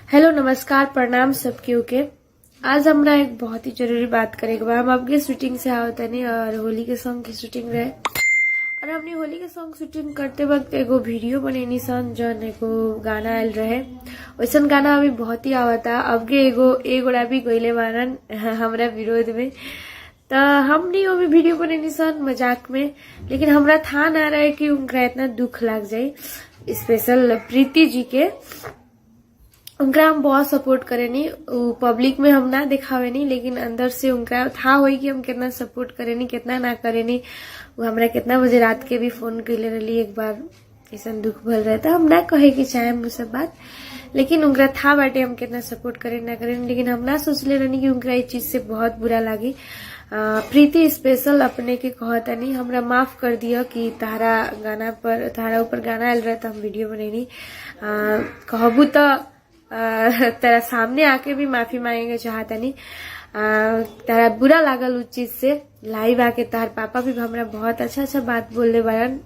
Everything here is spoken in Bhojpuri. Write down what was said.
हेलो नमस्कार प्रणाम सबके के। आज हमरा एक बहुत ही जरूरी बात करेके बा। हम आपके शूटिंग से आवत नहीं और होली के सॉन्ग की शूटिंग रहे और हमने होली के सॉन्ग शूटिंग करते वक्त एगो वीडियो बनेनी सन जौन एगो गाना आयल रहे। वैसन गाना अभी बहुत ही आवता। अब के एगोड़ा भी गईले बारन हमरा विरोध में, तो हमने वो भी वीडियो बनेनी सन मजाक में, लेकिन हमरा था ना रहे कि उनका इतना दुख लग जाये। स्पेशल प्रीति जी के उनका हम बहुत सपोर्ट करेनी। पब्लिक में हम ना दिखावे नहीं, लेकिन अंदर से उनका था होई कि हम कितना सपोर्ट करेनी कितना ना करेनी। वो हमरा कितना बजे रात के भी फोन कैले रही एक बार, ऐसा दुख भल रहे था। हम ना कहे कि चाहे वो सब बात, लेकिन उनका था बाटे हम कितना सपोर्ट करें ना करें। लेकिन हम ना सोचले रहनी कि उनका ये चीज से बहुत बुरा लगी। प्रीति स्पेशल अपने के कहता नहीं, हमरा माफ कर दिया कि तारा ऊपर गाना आयल रहा था, हम वीडियो बनेनी। कहबू तो तेरा सामने आके भी माफी मांगेंगे चाहता नहीं। तारा बुरा लागल उस चीज से। लाइव आके तार पापा भी हमरा बहुत अच्छा बात बोलले बारन।